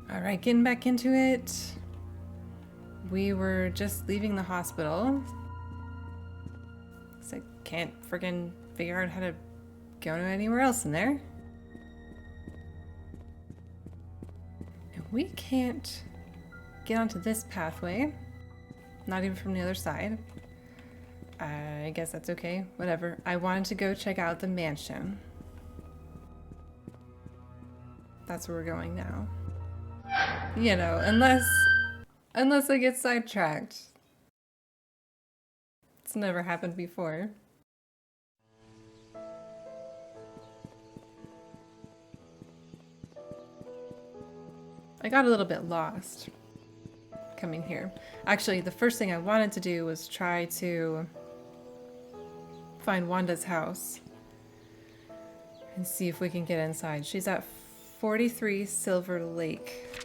All right, getting back into it. We were just leaving the hospital. So I can't friggin' figure out how to go to anywhere else in there. And we can't get onto this pathway. Not even from the other side. I guess that's okay. Whatever. I wanted to go check out the mansion. That's where we're going now. You know, unless I get sidetracked. It's never happened before. I got a little bit lost coming here. Actually, the first thing I wanted to do was try to find Wanda's house and see if we can get inside. She's at 43 Silver Lake.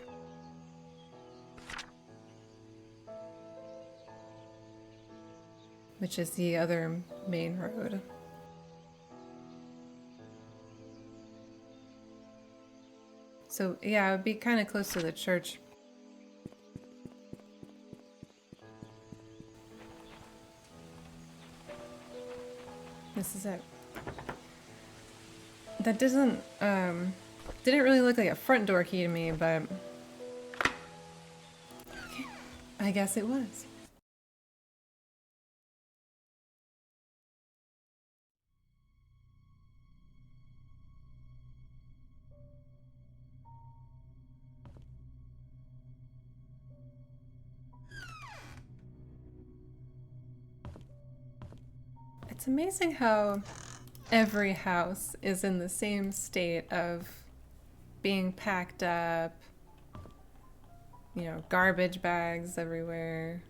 Which is the other main road. So yeah, it would be kind of close to the church. This is it. That doesn't, didn't really look like a front door key to me, but okay, I guess it was. It's amazing how every house is in the same state of being packed up, you know, garbage bags everywhere.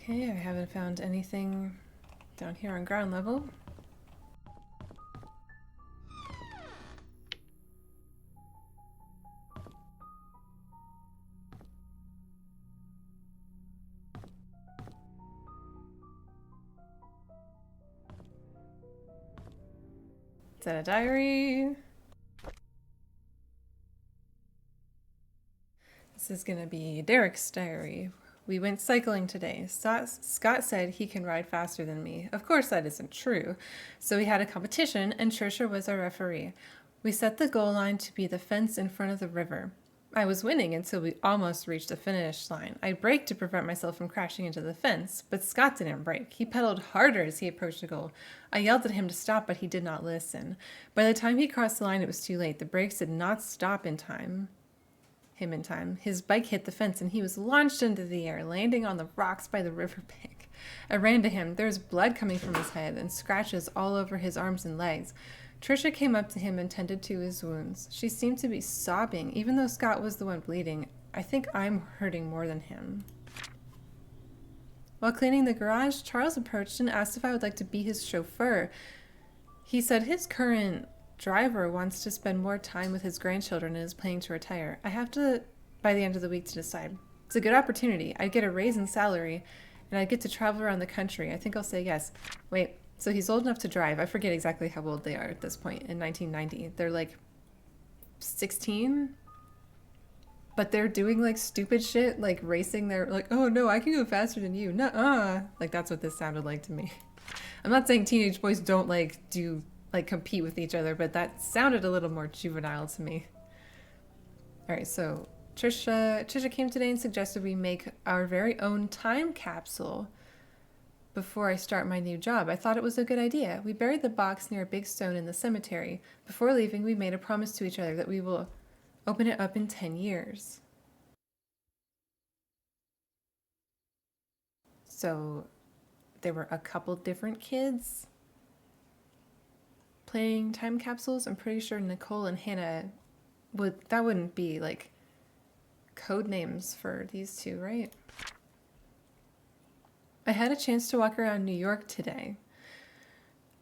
Okay, I haven't found anything down here on ground level. Is that a diary? This is gonna be Derek's diary. We went cycling today. Scott said he can ride faster than me. Of course, that isn't true. So we had a competition, and Trisha was our referee. We set the goal line to be the fence in front of the river. I was winning until we almost reached the finish line. I braked to prevent myself from crashing into the fence, but Scott didn't brake. He pedaled harder as he approached the goal. I yelled at him to stop, but he did not listen. By the time he crossed the line, it was too late. The brakes did not stop in time. His bike hit the fence and he was launched into the air, landing on the rocks by the riverbank. I ran to him. There was blood coming from his head and scratches all over his arms and legs. Trisha came up to him and tended to his wounds. She seemed to be sobbing, even though Scott was the one bleeding. I think I'm hurting more than him. While cleaning the garage, Charles approached and asked if I would like to be his chauffeur. He said his current driver wants to spend more time with his grandchildren and is planning to retire. I have to, by the end of the week, to decide. It's a good opportunity. I'd get a raise in salary, and I'd get to travel around the country. I think I'll say yes. Wait, so he's old enough to drive. I forget exactly how old they are at this point in 1990. They're like 16? But they're doing like stupid shit, like racing. They're like, oh no, I can go faster than you. Nuh-uh. Like that's what this sounded like to me. I'm not saying teenage boys don't like compete with each other, but that sounded a little more juvenile to me. All right, so Trisha came today and suggested we make our very own time capsule before I start my new job. I thought it was a good idea. We buried the box near a big stone in the cemetery. Before leaving, we made a promise to each other that we will open it up in 10 years. So there were a couple different kids playing time capsules. I'm pretty sure Nicole and Hannah that wouldn't be like code names for these two, right? I had a chance to walk around New York today.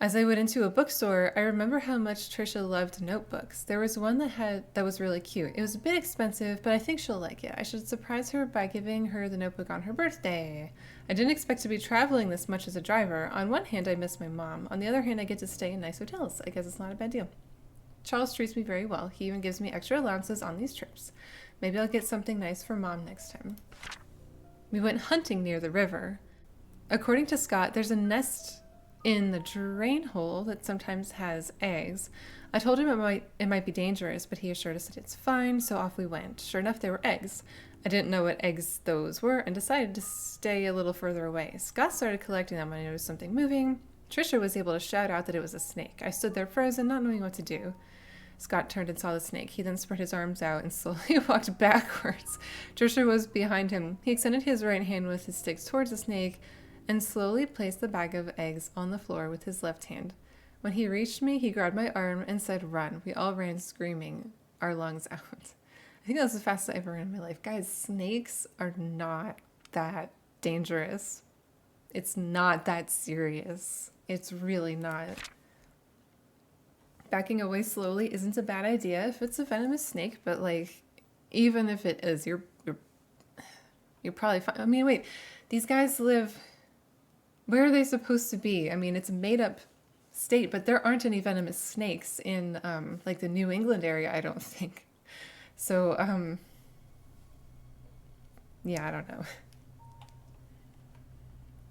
As I went into a bookstore, I remember how much Trisha loved notebooks. There was one that was really cute. It was a bit expensive, but I think she'll like it. I should surprise her by giving her the notebook on her birthday. I didn't expect to be traveling this much as a driver. On one hand, I miss my mom. On the other hand, I get to stay in nice hotels. I guess it's not a bad deal. Charles treats me very well. He even gives me extra allowances on these trips. Maybe I'll get something nice for Mom next time. We went hunting near the river. According to Scott, there's a nest in the drain hole that sometimes has eggs. I told him it might be dangerous, but he assured us that it's fine, so off we went. Sure enough, there were eggs. I didn't know what eggs those were and decided to stay a little further away. Scott started collecting them when I noticed something moving. Trisha was able to shout out that it was a snake. I stood there frozen, not knowing what to do. Scott turned and saw the snake. He then spread his arms out and slowly walked backwards. Trisha was behind him. He extended his right hand with his sticks towards the snake and slowly placed the bag of eggs on the floor with his left hand. When he reached me, he grabbed my arm and said, "Run." We all ran screaming, our lungs out. I think that was the fastest I ever ran in my life. Guys, snakes are not that dangerous. It's not that serious. It's really not. Backing away slowly isn't a bad idea if it's a venomous snake, but like, even if it is, you're probably fine. I mean, wait, these guys live... Where are they supposed to be? I mean, it's a made-up state, but there aren't any venomous snakes in, like, the New England area, I don't think. So, yeah, I don't know.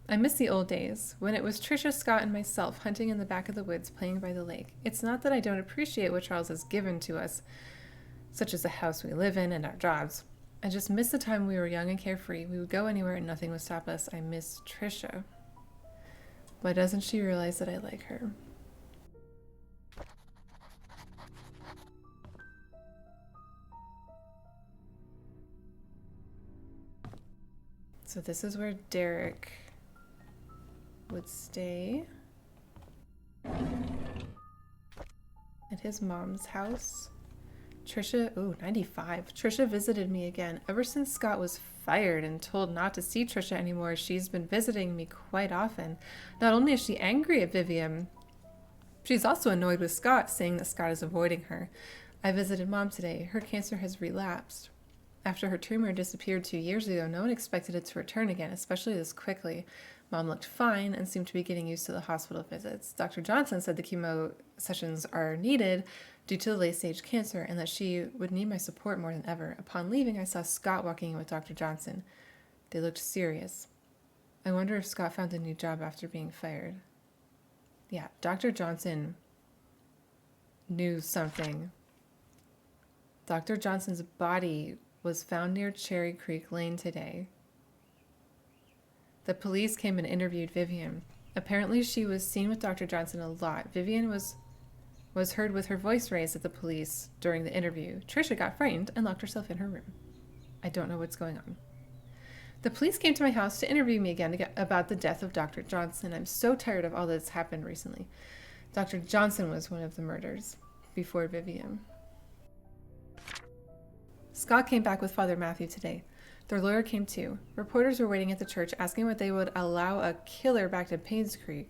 I miss the old days, when it was Trisha, Scott, and myself hunting in the back of the woods playing by the lake. It's not that I don't appreciate what Charles has given to us, such as the house we live in and our jobs. I just miss the time we were young and carefree. We would go anywhere and nothing would stop us. I miss Trisha. Why doesn't she realize that I like her? So this is where Derek would stay at his mom's house. Trisha, 95. Trisha visited me again. Ever since Scott was fired and told not to see Trisha anymore, she's been visiting me quite often. Not only is she angry at Vivian, she's also annoyed with Scott, saying that Scott is avoiding her. I visited Mom today. Her cancer has relapsed. After her tumor disappeared 2 years ago, no one expected it to return again, especially this quickly. Mom looked fine and seemed to be getting used to the hospital visits. Dr. Johnson said the chemo sessions are needed due to the late-stage cancer and that she would need my support more than ever. Upon leaving, I saw Scott walking in with Dr. Johnson. They looked serious. I wonder if Scott found a new job after being fired. Yeah, Dr. Johnson knew something. Dr. Johnson's body was found near Cherry Creek Lane today. The police came and interviewed Vivian. Apparently she was seen with Dr. Johnson a lot. Vivian was heard with her voice raised at the police during the interview. Trisha got frightened and locked herself in her room. I don't know what's going on. The police came to my house to interview me again about the death of Dr. Johnson. I'm so tired of all that's happened recently. Dr. Johnson was one of the murders before Vivian. Scott came back with Father Matthew today. Their lawyer came too. Reporters were waiting at the church asking what they would allow a killer back to Painscreek.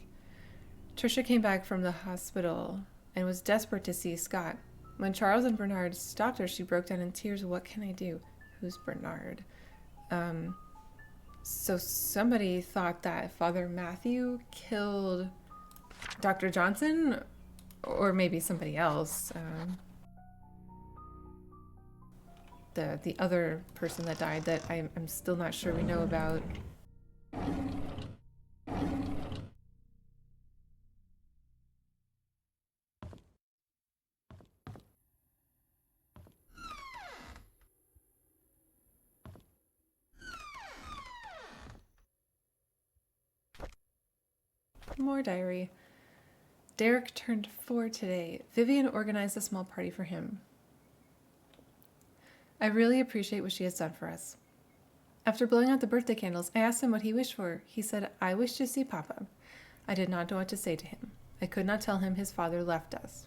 Trisha came back from the hospital and was desperate to see Scott. When Charles and Bernard stopped her, she broke down in tears. What can I do? Who's Bernard? So somebody thought that Father Matthew killed Dr. Johnson, or maybe somebody else. The other person that died that I'm still not sure we know about. More diary. Derek turned 4 today. Vivian organized a small party for him. I really appreciate what she has done for us. After blowing out the birthday candles, I asked him what he wished for. He said, I wish to see Papa. I did not know what to say to him. I could not tell him his father left us.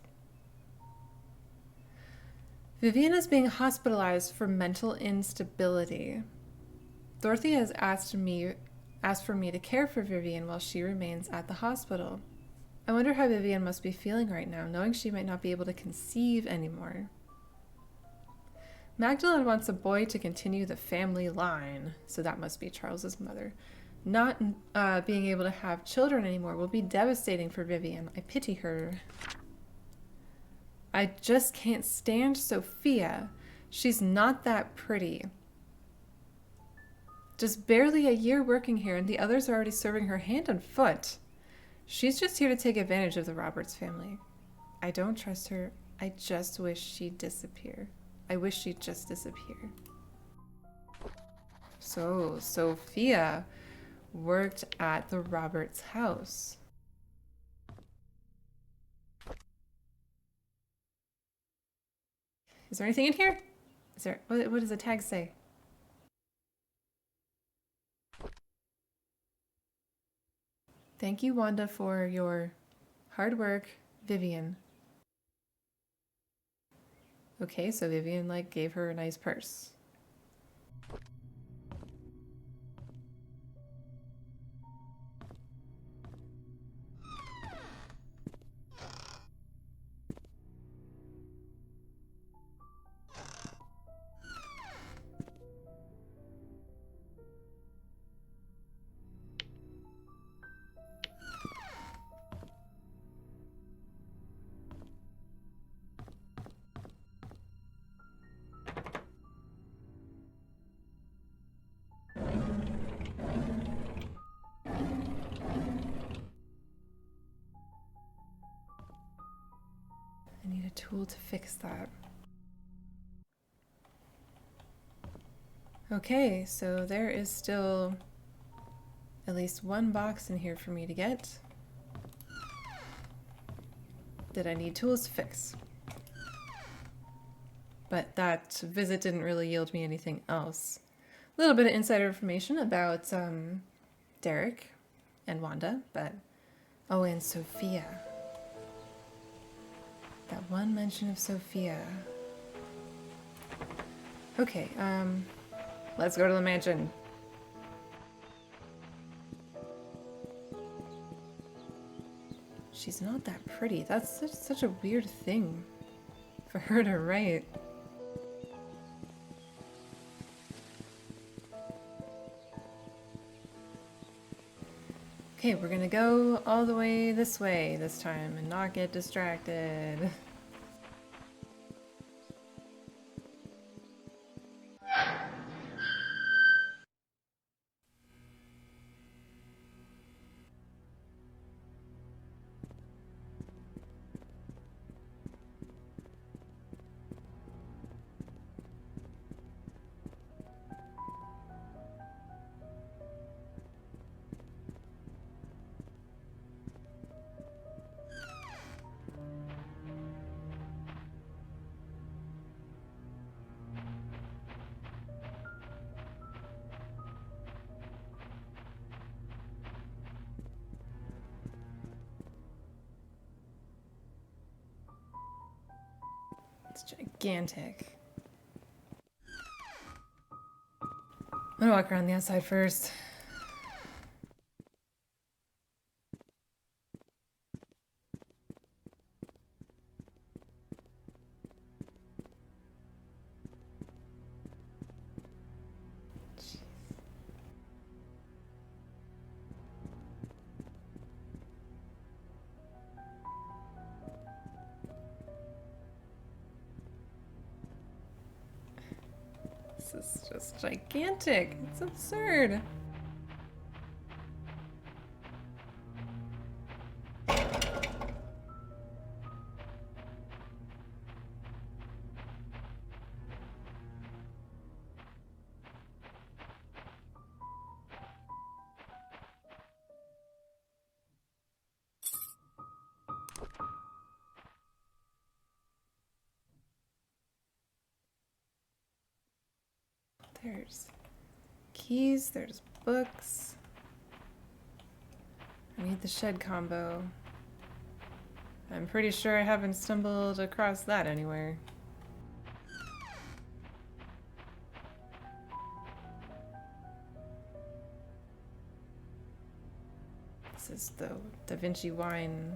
Vivian is being hospitalized for mental instability. Dorothy has asked for me to care for Vivian while she remains at the hospital. I wonder how Vivian must be feeling right now, knowing she might not be able to conceive anymore. Magdalene wants a boy to continue the family line, so that must be Charles's mother. Not being able to have children anymore will be devastating for Vivian. I pity her. I just can't stand Sophia. She's not that pretty. Just barely a year working here, and the others are already serving her hand and foot. She's just here to take advantage of the Roberts family. I don't trust her. I just wish she'd disappear. I wish she'd just disappear. So, Sophia worked at the Roberts house. Is there anything in here? Is there, what does the tag say? Thank you, Wanda, for your hard work, Vivian. Okay, so Vivian, like, gave her a nice purse. I need a tool to fix that. Okay, so there is still at least one box in here for me to get that I need tools to fix. But that visit didn't really yield me anything else. A little bit of insider information about Derek and Wanda, but oh, and Sophia. That one mention of Sophia. Okay, let's go to the mansion. She's not that pretty. That's such a weird thing for her to write. Okay, we're gonna go all the way this way this time and not get distracted. It's gigantic. I'm gonna walk around the outside first. This is just gigantic. It's absurd. There's keys, there's books. I need the shed combo. I'm pretty sure I haven't stumbled across that anywhere. This is the Da Vinci wine.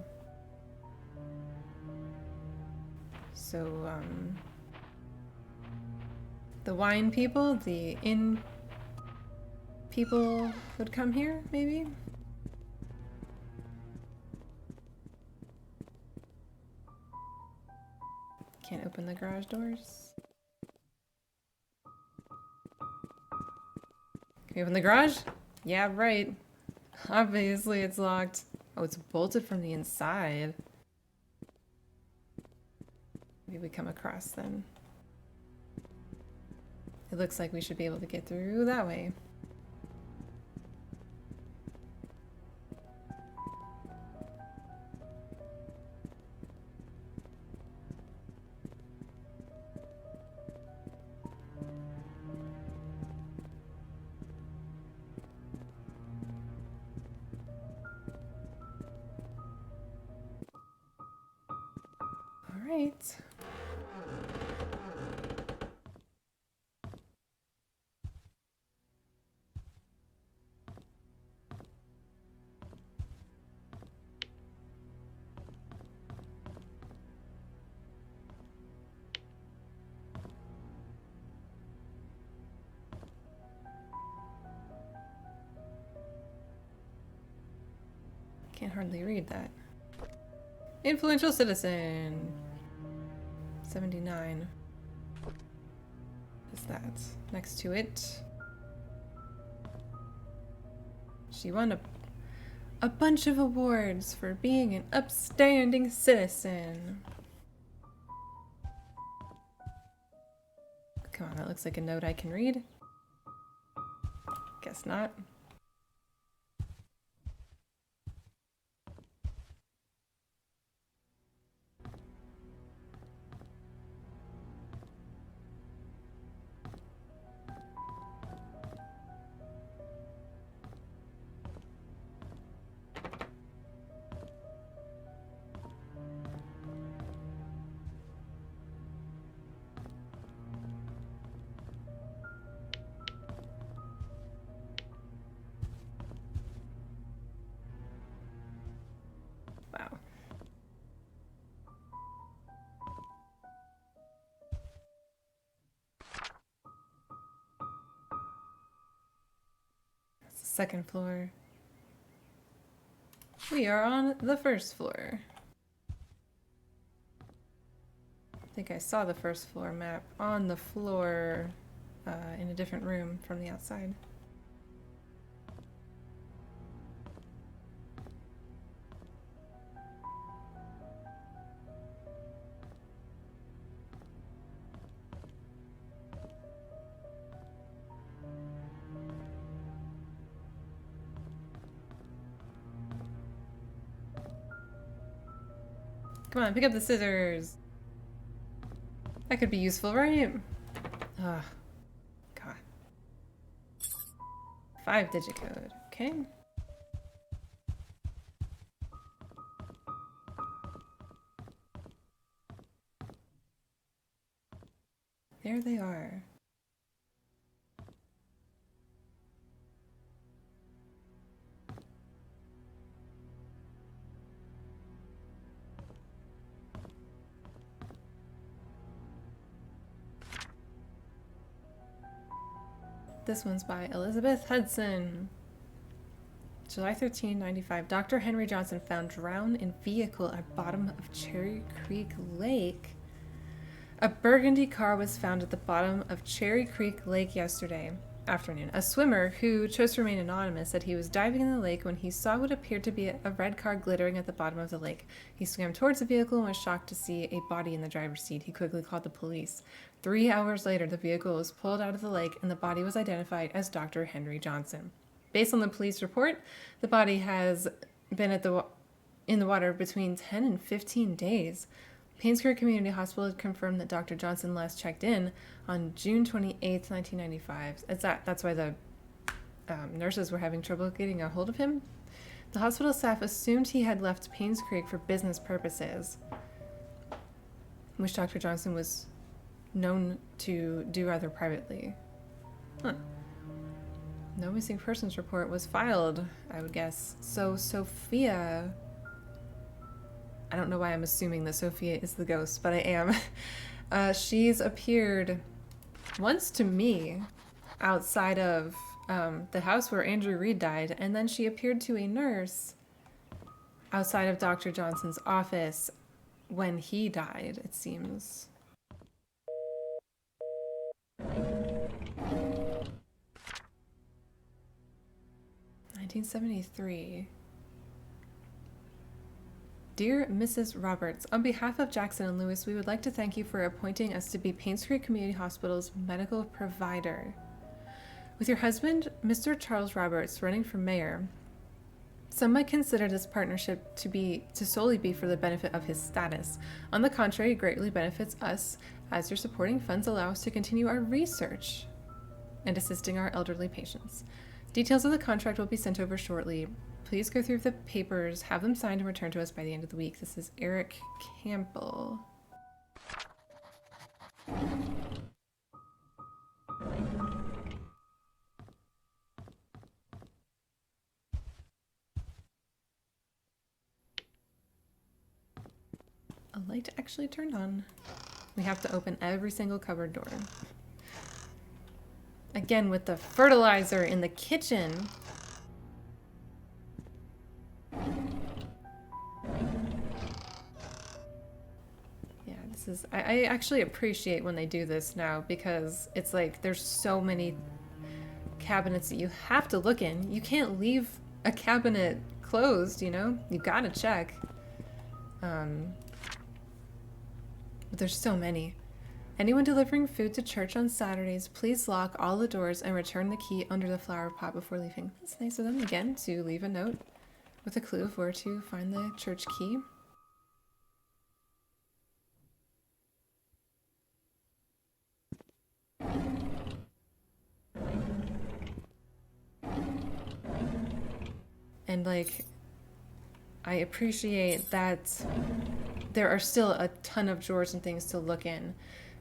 So, the wine people, the inn people would come here, maybe? Can't open the garage doors. Can we open the garage? Yeah, right. Obviously it's locked. Oh, it's bolted from the inside. Maybe we come across then. It looks like we should be able to get through that way. All right. Can't hardly read that. Influential citizen. 79. What is that? Next to it. She won a bunch of awards for being an upstanding citizen. Come on, that looks like a note I can read. Guess not. Wow. That's the second floor. We are on the first floor. I think I saw the first floor map on the floor in a different room from the outside. Come on, pick up the scissors. That could be useful, right? Ugh. God. 5-digit code. Okay. There they are. This one's by Elizabeth Hudson. July 13, 95. Dr. Henry Johnson found drowned in vehicle at bottom of Cherry Creek Lake. A burgundy car was found at the bottom of Cherry Creek Lake yesterday afternoon. A swimmer who chose to remain anonymous said he was diving in the lake when he saw what appeared to be a red car glittering at the bottom of the lake. He swam towards the vehicle and was shocked to see a body in the driver's seat. He quickly called the police. 3 hours later, the vehicle was pulled out of the lake and the body was identified as Dr. Henry Johnson. Based on the police report, the body has been in the water between 10 and 15 days. Painscreek Community Hospital had confirmed that Dr. Johnson last checked in on June 28, 1995. That's why the nurses were having trouble getting a hold of him. The hospital staff assumed he had left Painscreek for business purposes, which Dr. Johnson was known to do rather privately. Huh. No missing persons report was filed, I would guess. So Sophia... I don't know why I'm assuming that Sophia is the ghost, but I am. She's appeared once to me outside of the house where Andrew Reed died, and then she appeared to a nurse outside of Dr. Johnson's office when he died, it seems. (1973). Dear Mrs. Roberts, on behalf of Jackson and Lewis, we would like to thank you for appointing us to be Painscreek Community Hospital's medical provider. With your husband, Mr. Charles Roberts, running for mayor, some might consider this partnership to solely be for the benefit of his status. On the contrary, it greatly benefits us, as your supporting funds allow us to continue our research and assisting our elderly patients. Details of the contract will be sent over shortly. Please go through the papers, have them signed, and return to us by the end of the week. This is Eric Campbell. A light actually turned on. We have to open every single cupboard door. Again, with the fertilizer in the kitchen. I actually appreciate when they do this now, because it's like there's so many cabinets that you have to look in. You can't leave a cabinet closed, you know? You gotta check. But there's so many. Anyone delivering food to church on Saturdays, please lock all the doors and return the key under the flower pot before leaving. That's nice of them, again, to leave a note with a clue of where to find the church key. And like, I appreciate that there are still a ton of drawers and things to look in,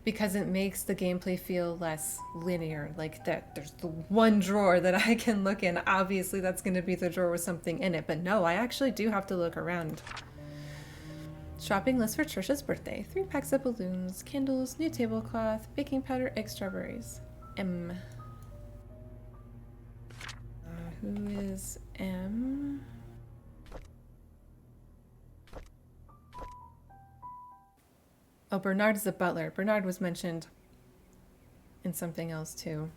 because it makes the gameplay feel less linear. Like that there's the one drawer that I can look in. Obviously that's going to be the drawer with something in it, but no, I actually do have to look around. Shopping list for Trisha's birthday. 3 packs of balloons, candles, new tablecloth, baking powder, egg, strawberries. M. Who is M? Oh, Bernard is the butler. Bernard was mentioned in something else too.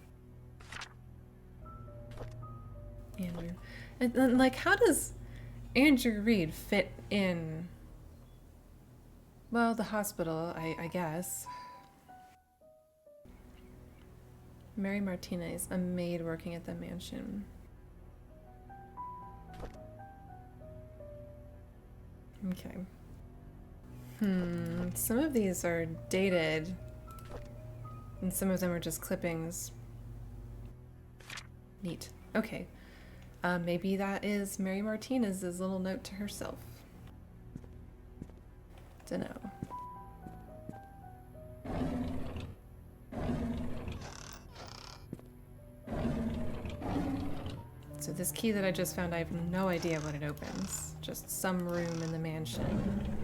Andrew. And like, how does Andrew Reed fit in? Well, the hospital, I guess. Mary Martinez, a maid working at the mansion. Okay. Some of these are dated, and some of them are just clippings. Neat. Okay. Maybe that is Mary Martinez's little note to herself. Dunno. So this key that I just found, I have no idea what it opens. Just some room in the mansion.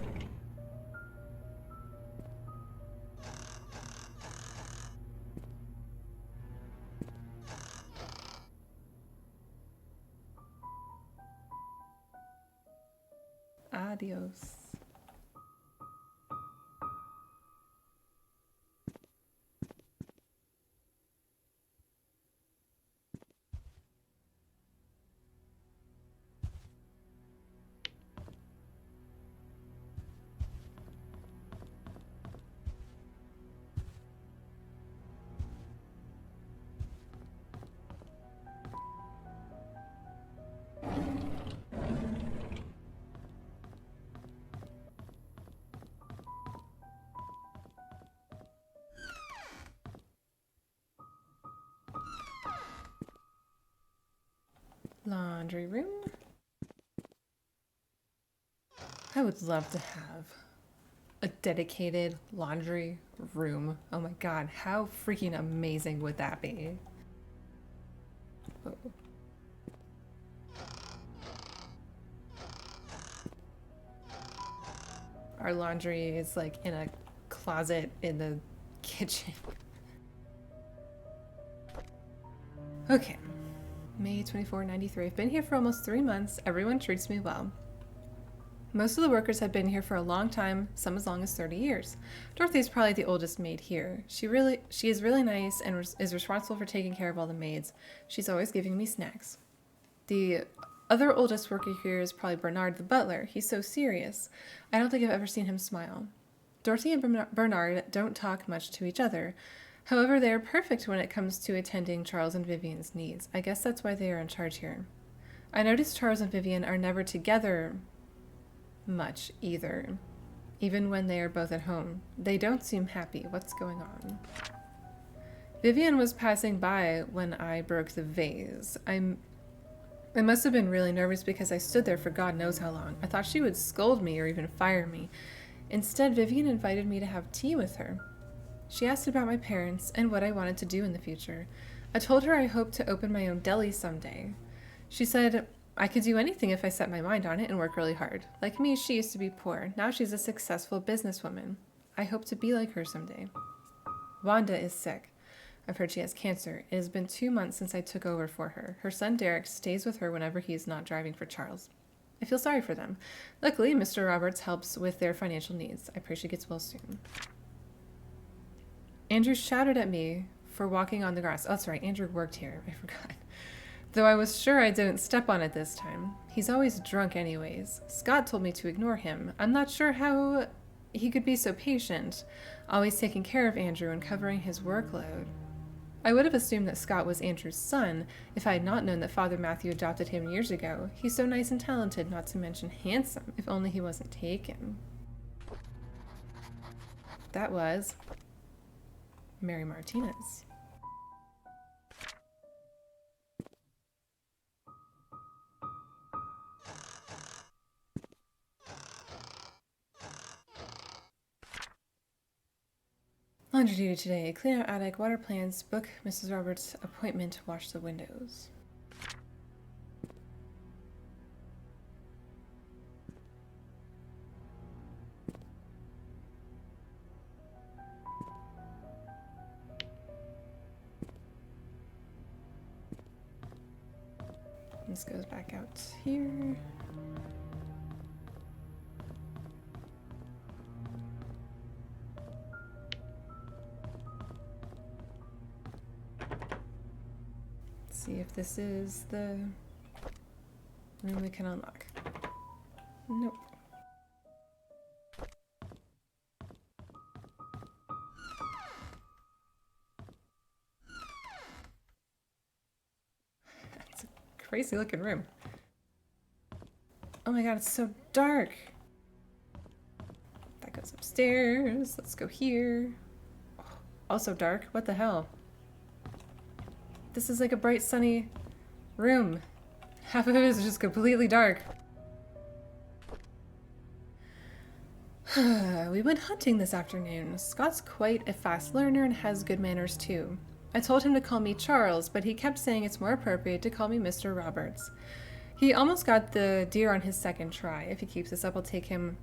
Adios. laundry room. I would love to have a dedicated laundry room. Oh my god, how freaking amazing would that be? Oh. Our laundry is like in a closet in the kitchen. Okay. May 24, 93. I've been here for almost 3 months. Everyone treats me well. Most of the workers have been here for a long time, some as long as 30 years. Dorothy's probably the oldest maid here. She is really nice and is responsible for taking care of all the maids. She's always giving me snacks. The other oldest worker here is probably Bernard the butler. He's so serious. I don't think I've ever seen him smile. Dorothy and Bernard don't talk much to each other. However, they are perfect when it comes to attending Charles and Vivian's needs. I guess that's why they are in charge here. I noticed Charles and Vivian are never together much either. Even when they are both at home. They don't seem happy. What's going on? Vivian was passing by when I broke the vase. I must have been really nervous because I stood there for God knows how long. I thought she would scold me or even fire me. Instead, Vivian invited me to have tea with her. She asked about my parents and what I wanted to do in the future. I told her I hoped to open my own deli someday. She said I could do anything if I set my mind on it and work really hard. Like me, she used to be poor. Now she's a successful businesswoman. I hope to be like her someday. Wanda is sick. I've heard she has cancer. It has been 2 months since I took over for her. Her son Derek stays with her whenever he is not driving for Charles. I feel sorry for them. Luckily, Mr. Roberts helps with their financial needs. I pray she gets well soon. Andrew shouted at me for walking on the grass. Oh, that's right. Andrew worked here. I forgot. Though I was sure I didn't step on it this time. He's always drunk anyways. Scott told me to ignore him. I'm not sure how he could be so patient, always taking care of Andrew and covering his workload. I would have assumed that Scott was Andrew's son if I had not known that Father Matthew adopted him years ago. He's so nice and talented, not to mention handsome, if only he wasn't taken. That was Mary Martinez. Laundry duty today. Clean out attic, water plants, book Mrs. Roberts' appointment, wash the windows. This goes back out here. See if this is the room we can unlock. Nope. That's a crazy looking room. Oh my god, it's so dark. That goes upstairs. Let's go here. Also dark. What the hell? This is like a bright, sunny room. Half of it is just completely dark. We went hunting this afternoon. Scott's quite a fast learner and has good manners too. I told him to call me Charles, but he kept saying it's more appropriate to call me Mr. Roberts. He almost got the deer on his second try. If he keeps this up, I'll take him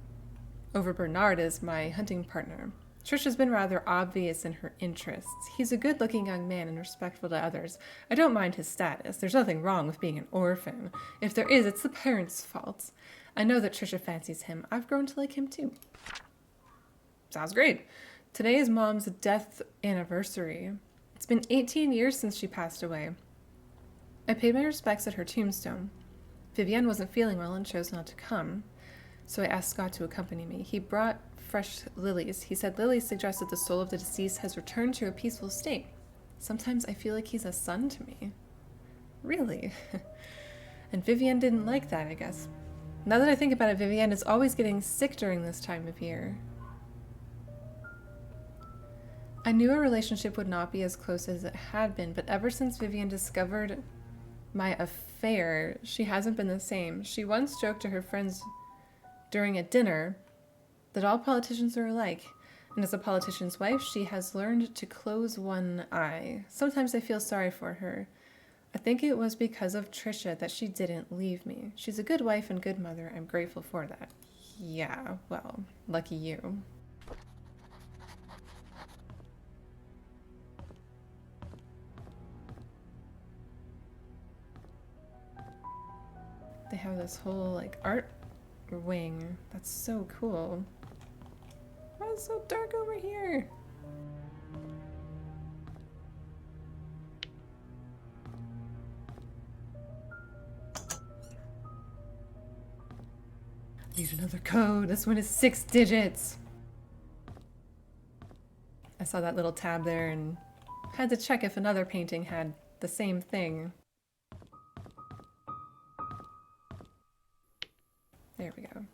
over Bernard as my hunting partner. Trish has been rather obvious in her interests. He's a good-looking young man and respectful to others. I don't mind his status. There's nothing wrong with being an orphan. If there is, it's the parents' fault. I know that Trisha fancies him. I've grown to like him too. Sounds great. Today is Mom's death anniversary. It's been 18 years since she passed away. I paid my respects at her tombstone. Vivienne wasn't feeling well and chose not to come, so I asked Scott to accompany me. He brought fresh lilies. He said lilies suggested the soul of the deceased has returned to a peaceful state. Sometimes I feel like he's a son to me. Really? And Vivienne didn't like that, I guess. Now that I think about it, Vivienne is always getting sick during this time of year. I knew our relationship would not be as close as it had been, but ever since Vivienne discovered my affair fair. She hasn't been the same. She once joked to her friends during a dinner that all politicians are alike. And as a politician's wife, she has learned to close one eye. Sometimes I feel sorry for her. I think it was because of Trisha that she didn't leave me. She's a good wife and good mother. I'm grateful for that. Yeah, well, lucky you. They have this whole like art wing. That's so cool. Why is it so dark over here? I need another code. This one is 6 digits. I saw that little tab there and had to check if another painting had the same thing. There we go.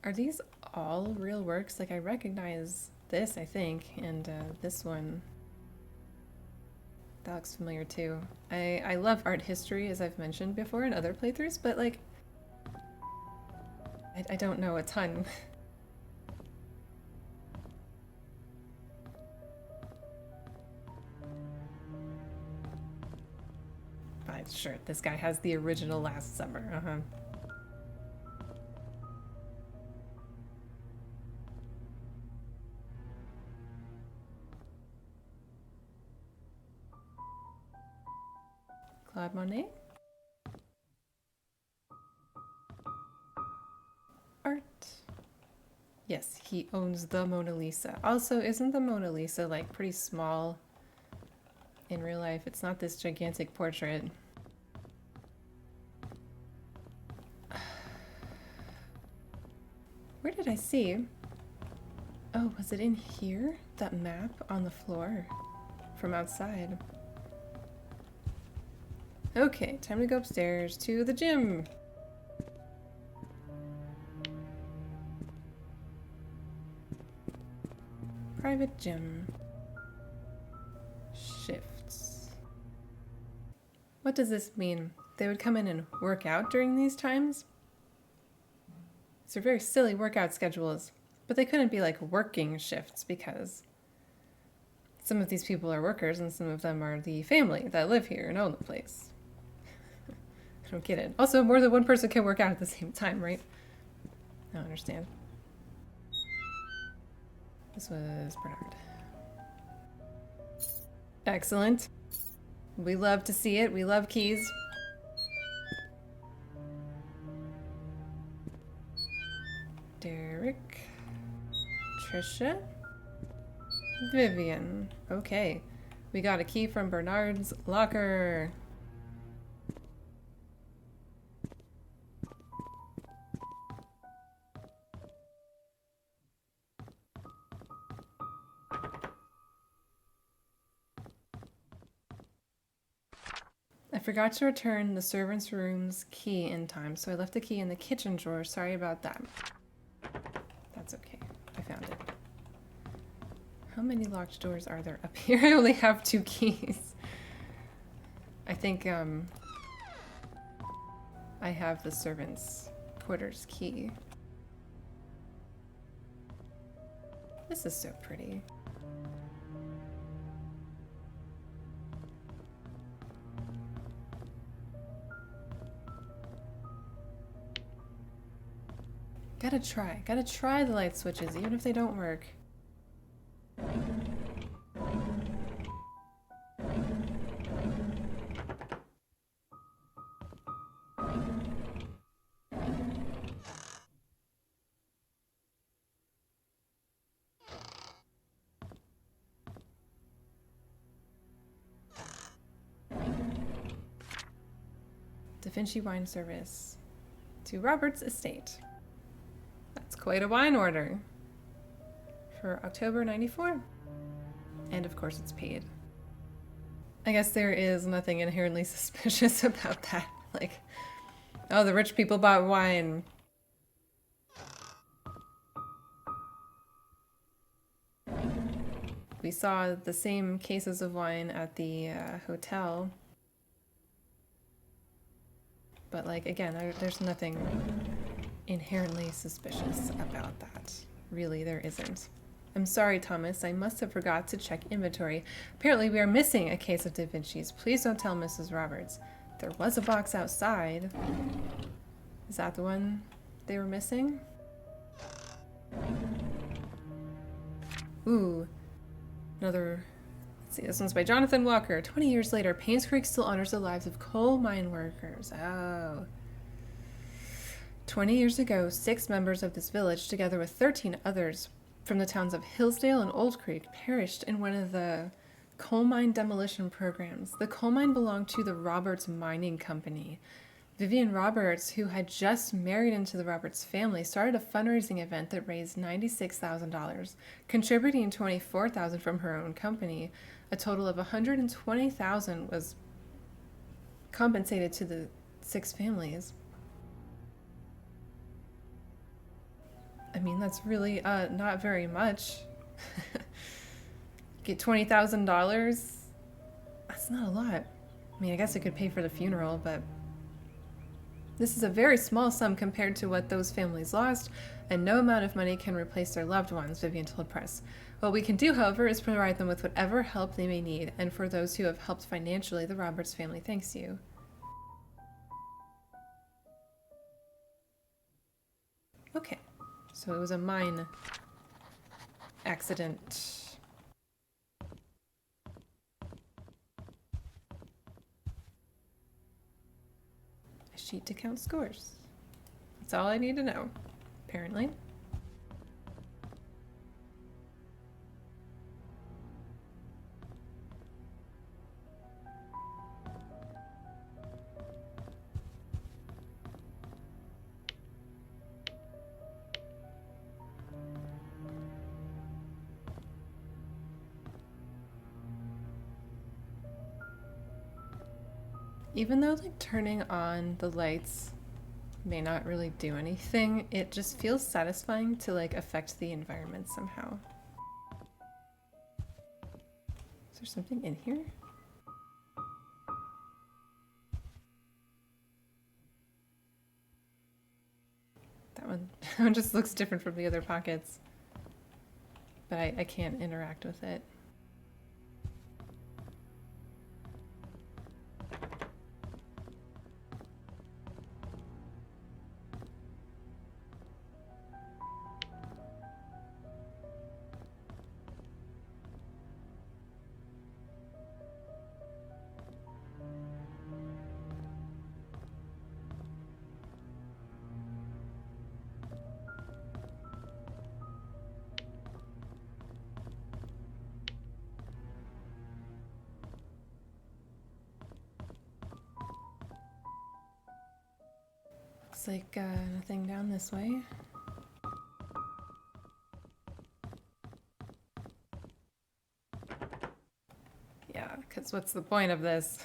Are these all real works? Like, I recognize this, I think, and this one. That looks familiar too. I love art history, as I've mentioned before in other playthroughs, but like, I don't know a ton. But sure, this guy has the original Last Summer, uh-huh. Claude Monet? Art. Yes, he owns the Mona Lisa. Also, isn't the Mona Lisa like pretty small in real life? It's not this gigantic portrait. Where did I see? Oh, was it in here? That map on the floor from outside. Okay, time to go upstairs to the gym. Private gym. Shifts. What does this mean? They would come in and work out during these times? These are very silly workout schedules, but they couldn't be like working shifts because some of these people are workers and some of them are the family that live here and own the place. I don't get it. Also, more than one person can work out at the same time, right? I don't understand. This was Bernard. Excellent. We love to see it. We love keys. Derek. Trisha. Vivian. Okay. We got a key from Bernard's locker. I forgot to return the servant's room's key in time, so I left the key in the kitchen drawer. Sorry about that. That's okay. I found it. How many locked doors are there up here? I only have 2 keys. I think, I have the servant's quarters key. This is so pretty. Gotta try the light switches, even if they don't work. Da Vinci wine service to Robert's estate. That's quite a wine order for October 94. And of course it's paid. I guess there is nothing inherently suspicious about that. Like, oh, the rich people bought wine. We saw the same cases of wine at the hotel. But, like, again, there's nothing inherently suspicious about that. Really, there isn't. I'm sorry, Thomas. I must have forgot to check inventory. Apparently, we are missing a case of Da Vinci's. Please don't tell Mrs. Roberts. There was a box outside. Is that the one they were missing? Ooh. Another... Let's see, this one's by Jonathan Walker. 20 years later, Painscreek still honors the lives of coal mine workers. Oh. 20 years ago, 6 members of this village, together with 13 others from the towns of Hillsdale and Old Creek, perished in one of the coal mine demolition programs. The coal mine belonged to the Roberts Mining Company. Vivian Roberts, who had just married into the Roberts family, started a fundraising event that raised $96,000, contributing $24,000 from her own company. A total of $120,000 was compensated to the 6 families. I mean, that's really not very much. Get $20,000? That's not a lot. I mean, I guess it could pay for the funeral, but this is a very small sum compared to what those families lost, and no amount of money can replace their loved ones, Vivian told press. What we can do, however, is provide them with whatever help they may need, and for those who have helped financially, the Roberts family thanks you. Okay, so it was a mine accident. A sheet to count scores. That's all I need to know, apparently. Even though, like, turning on the lights may not really do anything, it just feels satisfying to, like, affect the environment somehow. Is there something in here? That one just looks different from the other pockets. But I can't interact with it. Looks like nothing down this way. Yeah, because what's the point of this?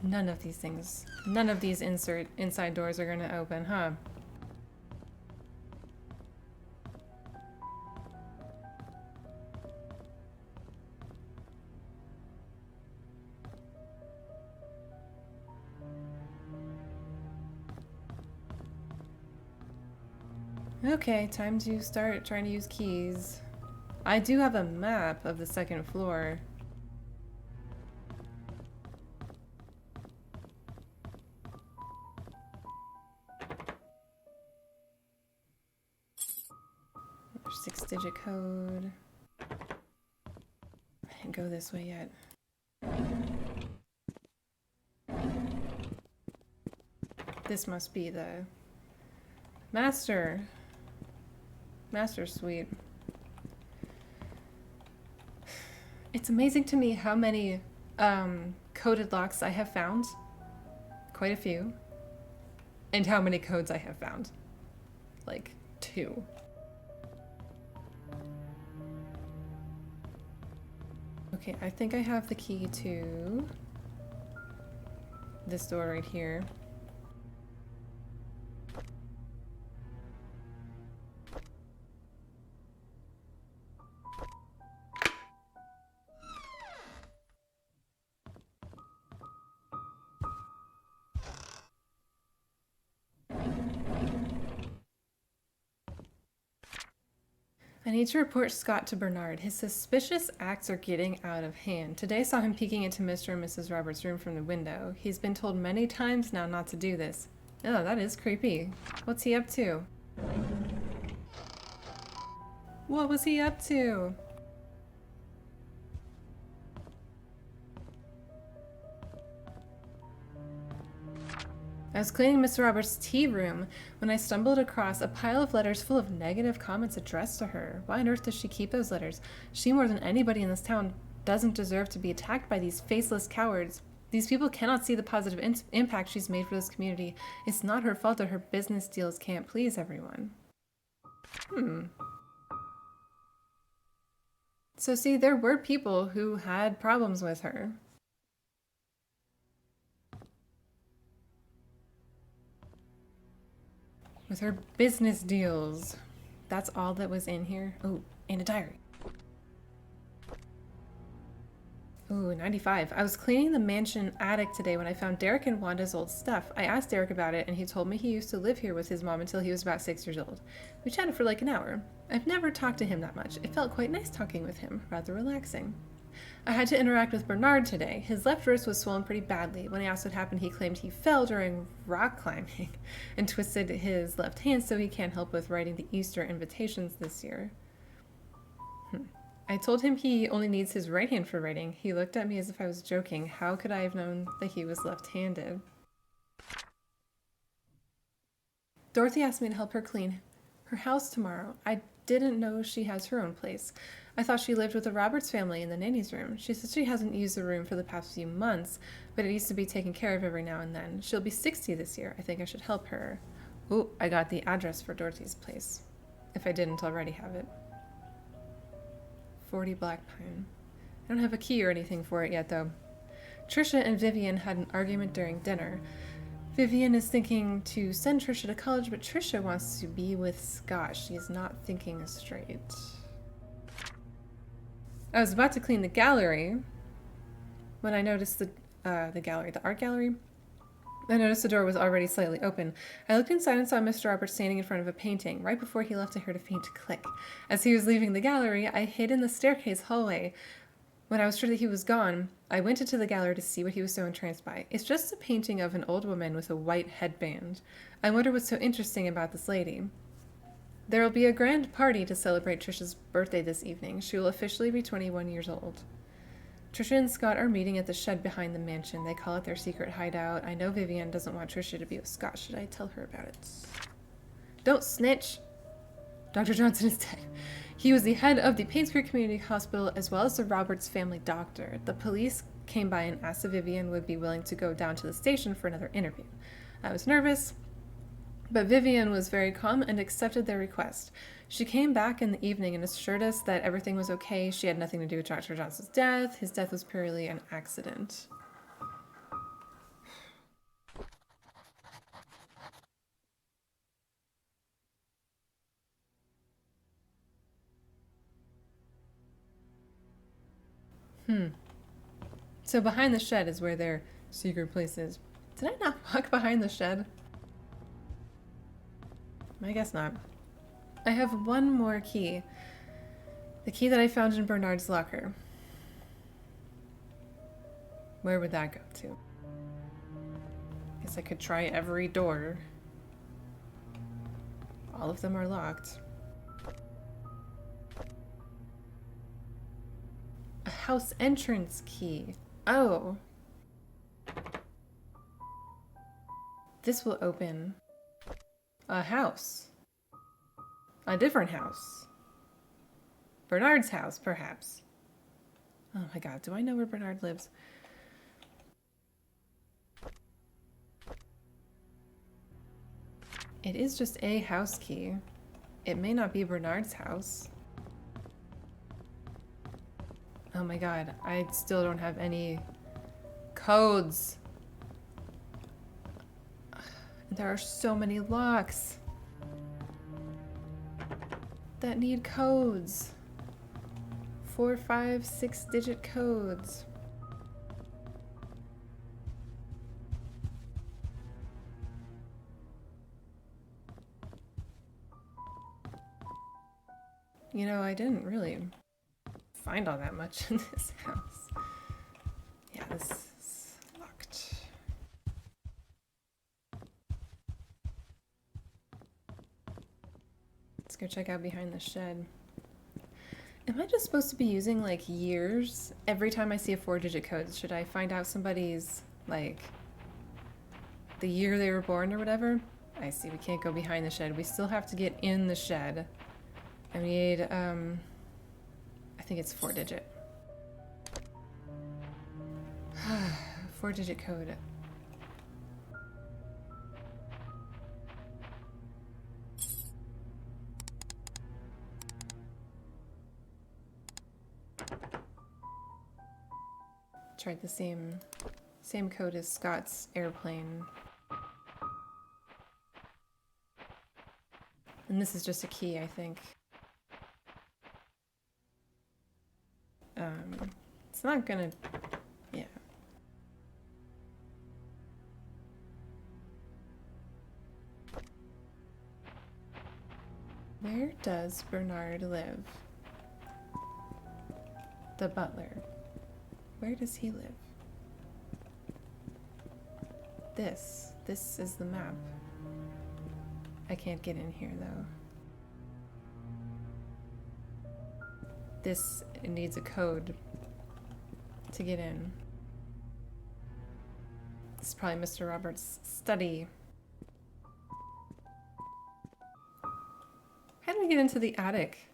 None of these things, none of these inside doors are going to open, huh? Okay, time to start trying to use keys. I do have a map of the second floor. Another 6-digit code. I didn't go this way yet. This must be the master suite. It's amazing to me how many coded locks I have found. Quite a few. And how many codes I have found. Like 2. Okay, I think I have the key to this door right here. I need to report Scott to Bernard. His suspicious acts are getting out of hand. Today saw him peeking into Mr. and Mrs. Roberts' room from the window. He's been told many times now not to do this. Oh, that is creepy. What's he up to? What was he up to? I was cleaning Miss Roberts' tea room when I stumbled across a pile of letters full of negative comments addressed to her. Why on earth does she keep those letters? She, more than anybody in this town, doesn't deserve to be attacked by these faceless cowards. These people cannot see the positive impact she's made for this community. It's not her fault that her business deals can't please everyone. So see, there were people who had problems with her. With her business deals. That's all that was in here. Oh, and a diary. Ooh, 95. I was cleaning the mansion attic today when I found Derek and Wanda's old stuff. I asked Derek about it, and he told me he used to live here with his mom until he was about 6 years old. We chatted for like an hour. I've never talked to him that much. It felt quite nice talking with him, rather relaxing. I had to interact with Bernard today. His left wrist was swollen pretty badly. When I asked what happened, he claimed he fell during rock climbing and twisted his left hand so he can't help with writing the Easter invitations this year. I told him he only needs his right hand for writing. He looked at me as if I was joking. How could I have known that he was left-handed? Dorothy asked me to help her clean her house tomorrow. I didn't know she has her own place. I thought she lived with the Roberts family in the nanny's room. She says she hasn't used the room for the past few months, but it needs to be taken care of every now and then. She'll be 60 this year. I think I should help her. Ooh, I got the address for Dorothy's place, if I didn't already have it. 40 Black Pine. I don't have a key or anything for it yet, though. Trisha and Vivian had an argument during dinner. Vivian is thinking to send Trisha to college, but Trisha wants to be with Scott. She is not thinking straight. I was about to clean the gallery when I noticed the art gallery. I noticed the door was already slightly open. I looked inside and saw Mr. Roberts standing in front of a painting. Right before he left, I heard a faint click. As he was leaving the gallery, I hid in the staircase hallway. When I was sure that he was gone, I went into the gallery to see what he was so entranced by. It's just a painting of an old woman with a white headband. I wonder what's so interesting about this lady. There will be a grand party to celebrate Trisha's birthday this evening. She will officially be 21 years old. Trisha and Scott are meeting at the shed behind the mansion. They call it their secret hideout. I know Vivian doesn't want Trisha to be with Scott. Should I tell her about it? Don't snitch! Dr. Johnson is dead. He was the head of the Painscreek Community Hospital as well as the Roberts family doctor. The police came by and asked if Vivian would be willing to go down to the station for another interview. I was nervous, but Vivian was very calm and accepted their request. She came back in the evening and assured us that everything was okay. She had nothing to do with Dr. Johnson's death. His death was purely an accident. So behind the shed is where their secret place is. Did I not walk behind the shed? I guess not. I have one more key. The key that I found in Bernard's locker. Where would that go to? Guess I could try every door. All of them are locked. A house entrance key. Oh. This will open a house. A different house. Bernard's house, perhaps. Oh my god, do I know where Bernard lives? It is just a house key. It may not be Bernard's house. Oh my god, I still don't have any codes. There are so many locks that need codes. 4, 5, 6-digit codes. You know, I didn't really find all that much in this house. Yeah, this is locked. Let's go check out behind the shed. Am I just supposed to be using like years every time I see a 4-digit code? Should I find out somebody's like the year they were born or whatever? I see, we can't go behind the shed. We still have to get in the shed. And we need, I think it's 4-digit. 4-digit code. Tried the same code as Scott's airplane. And this is just a key, I think. It's not gonna, yeah. Where does Bernard live? The butler. Where does he live? This is the map. I can't get in here though. This needs a code to get in. This is probably Mr. Roberts' study. How do we get into the attic?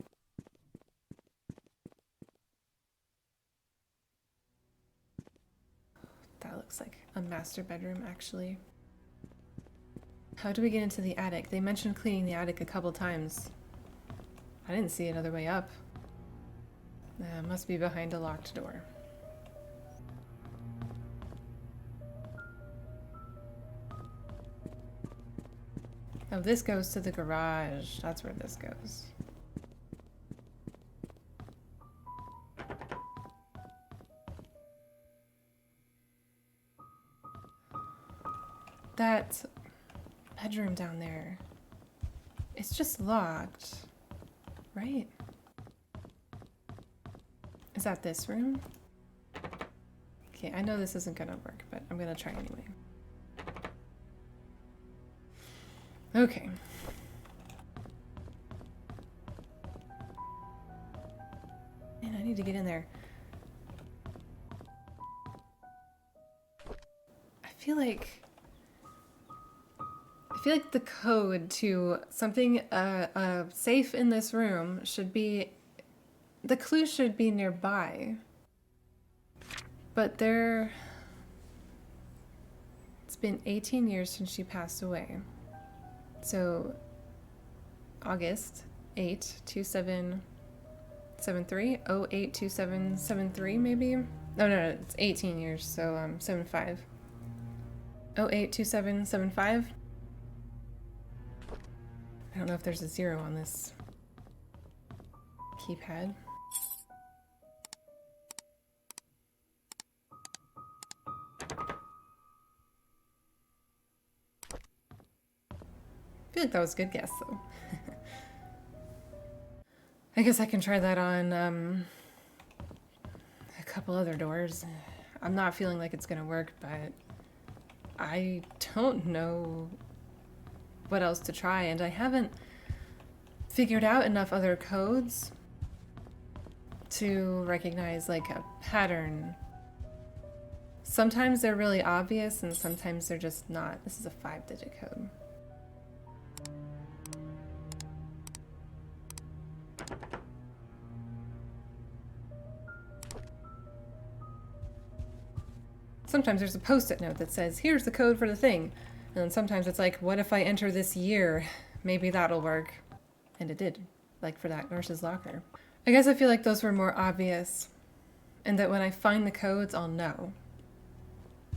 That looks like a master bedroom, actually. How do we get into the attic? They mentioned cleaning the attic a couple times. I didn't see another way up. Must be behind a locked door. Oh, this goes to the garage. That's where this goes. That bedroom down there, it's just locked, right? Is that this room? Okay, I know this isn't gonna work, but I'm gonna try anyway. Okay. Man, I need to get in there. I feel like the code to something safe in this room should be, the clue should be nearby. But it's been 18 years since she passed away. So August 8/27/73, 08/27/73 maybe? No, it's 18 years, so 75. 08/27/75. I don't know if there's a 0 on this keypad. I feel like that was a good guess, though. I guess I can try that on a couple other doors. I'm not feeling like it's gonna work, but I don't know what else to try, and I haven't figured out enough other codes to recognize like a pattern. Sometimes they're really obvious, and sometimes they're just not. This is a 5-digit code. Sometimes there's a post-it note that says, here's the code for the thing. And then sometimes it's like, what if I enter this year? Maybe that'll work. And it did, like for that nurse's locker. I guess I feel like those were more obvious, and that when I find the codes, I'll know.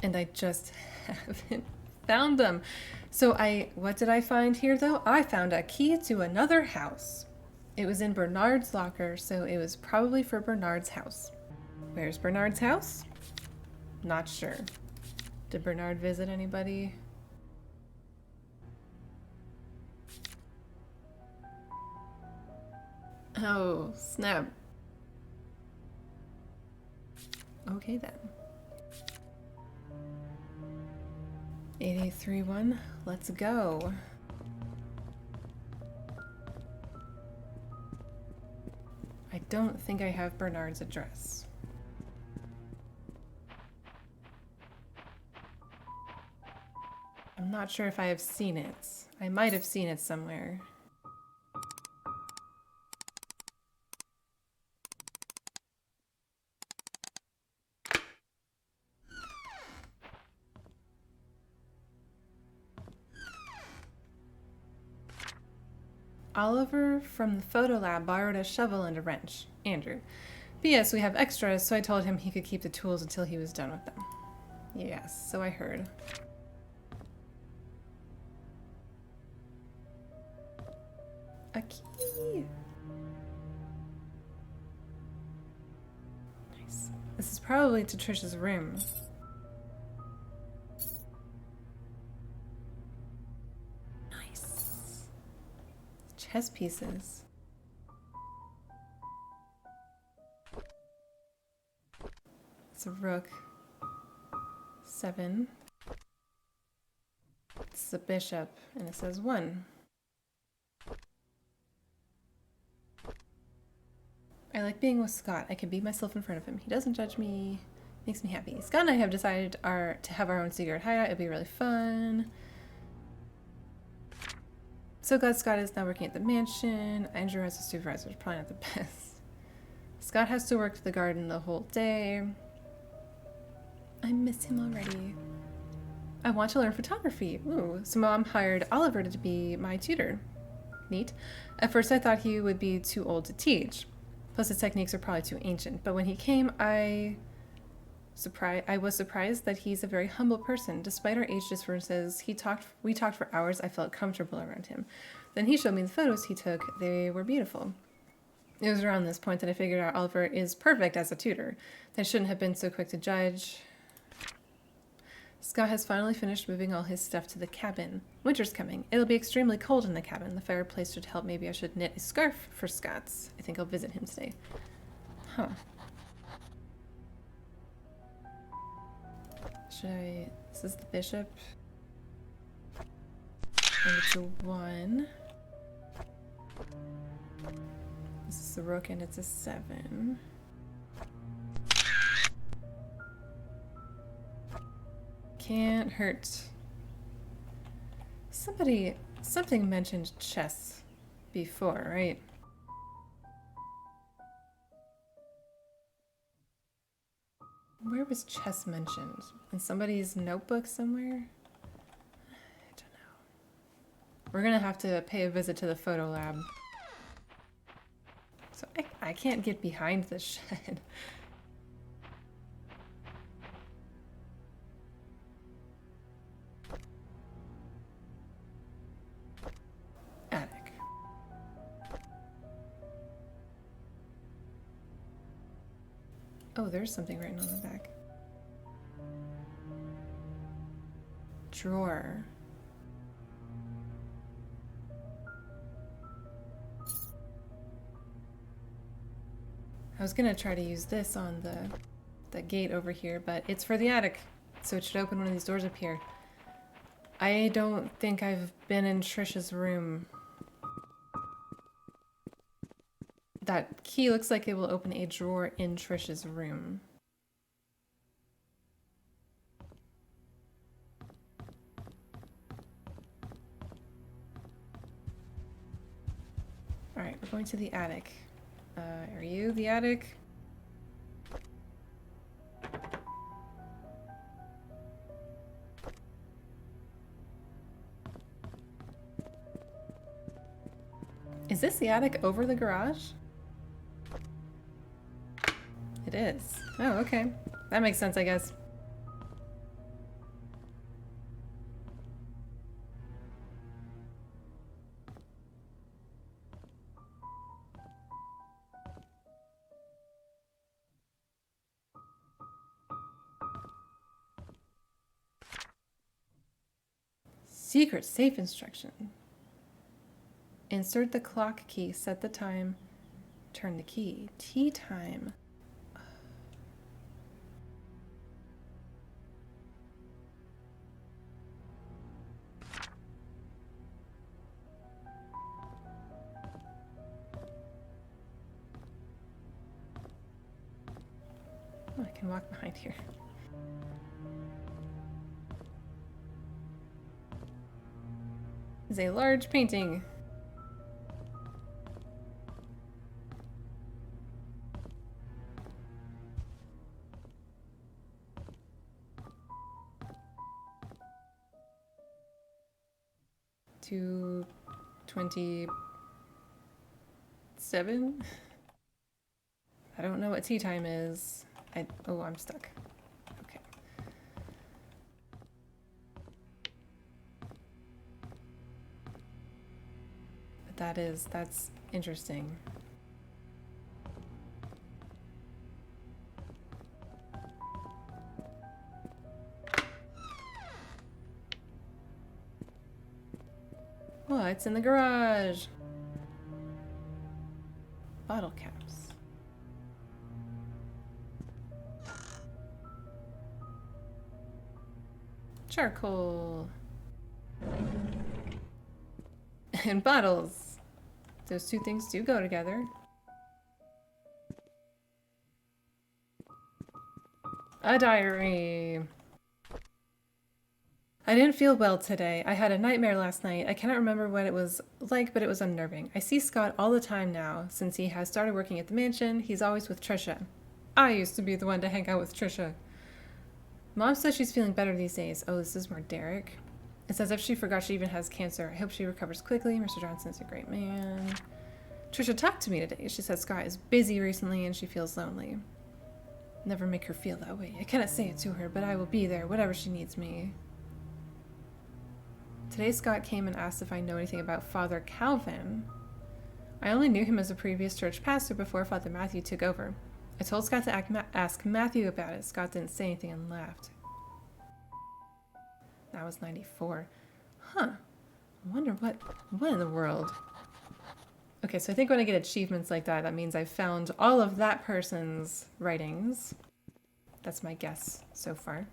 And I just haven't found them. So what did I find here though? I found a key to another house. It was in Bernard's locker, so it was probably for Bernard's house. Where's Bernard's house? Not sure. Did Bernard visit anybody? Oh, snap. Okay then. 883-1, let's go. I don't think I have Bernard's address. I'm not sure if I have seen it. I might have seen it somewhere. Oliver from the photo lab borrowed a shovel and a wrench. Andrew. But yes, we have extras, so I told him he could keep the tools until he was done with them. Yes, so I heard. A key! Nice. This is probably to Trisha's room. Nice. Chess pieces. It's a rook. 7. It's a bishop, and it says 1. I like being with Scott. I can be myself in front of him. He doesn't judge me. Makes me happy. Scott and I have decided to have our own secret hideout. It'll be really fun. So glad Scott is now working at the mansion. Andrew has a supervisor. It's probably not the best. Scott has to work the garden the whole day. I miss him already. I want to learn photography. Ooh, so Mom hired Oliver to be my tutor. Neat. At first I thought he would be too old to teach. Plus his techniques are probably too ancient. But when he came, I was surprised that he's a very humble person. Despite our age differences, we talked for hours. I felt comfortable around him. Then he showed me the photos he took. They were beautiful. It was around this point that I figured out Oliver is perfect as a tutor. I shouldn't have been so quick to judge. Scott has finally finished moving all his stuff to the cabin. Winter's coming. It'll be extremely cold in the cabin. The fireplace should help. Maybe I should knit a scarf for Scott's. I think I'll visit him today. Huh. Should I... This is the bishop. And it's a 1. This is the rook and it's a 7. Can't hurt. Something mentioned chess before, right? Where was chess mentioned? In somebody's notebook somewhere? I don't know. We're gonna have to pay a visit to the photo lab. So I can't get behind this shed. Attic. Oh, there's something written on the back. Drawer. I was gonna try to use this on the gate over here, but it's for the attic, so it should open one of these doors up here. I don't think I've been in Trisha's room. That key looks like it will open a drawer in Trisha's room. Alright, we're going to the attic. Are you the attic? Is this the attic over the garage? It is. Oh, okay. That makes sense, I guess. Secret safe instruction. Insert the clock key, set the time, Turn the key. Tea time. Oh, I can walk behind here. Is a large painting. $2.27. I don't know what tea time is. Oh, I'm stuck. Okay. But that's interesting. Oh, it's in the garage. Bottle caps. Charcoal. And bottles. Those two things do go together. A diary. I didn't feel well today. I had a nightmare last night. I cannot remember what it was like, but it was unnerving. I see Scott all the time now. Since he has started working at the mansion, he's always with Trisha. I used to be the one to hang out with Trisha. Mom says she's feeling better these days. Oh, this is more Derek. It's as if she forgot she even has cancer. I hope she recovers quickly. Mr. Johnson's a great man. Trisha talked to me today. She said Scott is busy recently and she feels lonely. Never make her feel that way. I cannot say it to her, but I will be there, whatever she needs me. Today Scott came and asked if I know anything about Father Calvin. I only knew him as a previous church pastor before Father Matthew took over. I told Scott to ask Matthew about it. Scott didn't say anything and laughed. That was 94. Huh. I wonder what in the world. Okay, so I think when I get achievements like that, that means I've found all of that person's writings. That's my guess so far.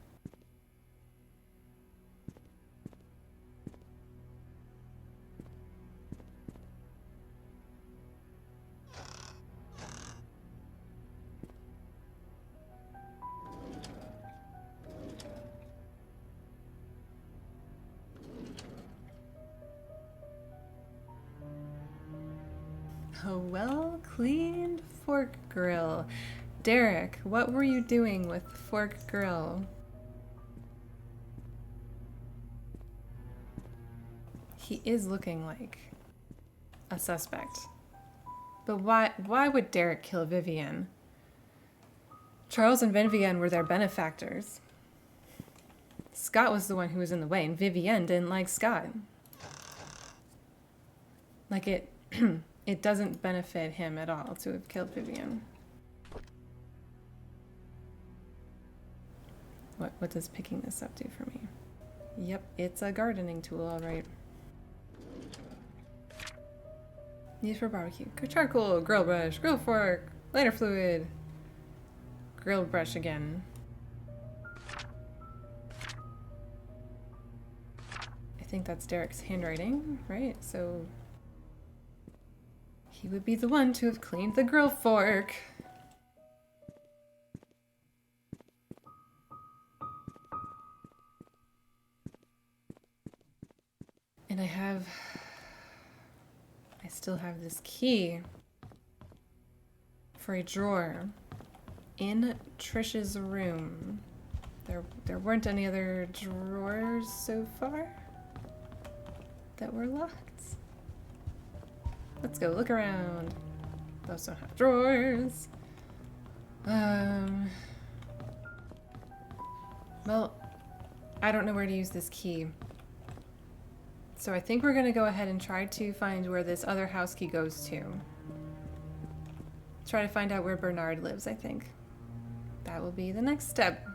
A well-cleaned fork grill. Derek, what were you doing with the fork grill? He is looking like a suspect. But why would Derek kill Vivian? Charles and Vivian were their benefactors. Scott was the one who was in the way, and Vivian didn't like Scott. Like it it doesn't benefit him at all to have killed Vivian. What does picking this up do for me? Yep, it's a gardening tool, all right. Used for barbecue. Charcoal, grill brush, grill fork, lighter fluid. Grill brush again. I think that's Derek's handwriting, right? So he would be the one to have cleaned the grill fork. And I still have this key for a drawer in Trish's room. There weren't any other drawers so far that were locked. Let's go look around. Those don't have drawers. Well, I don't know where to use this key. So I think we're gonna go ahead and try to find where this other house key goes to. Try to find out where Bernard lives, I think. That will be the next step.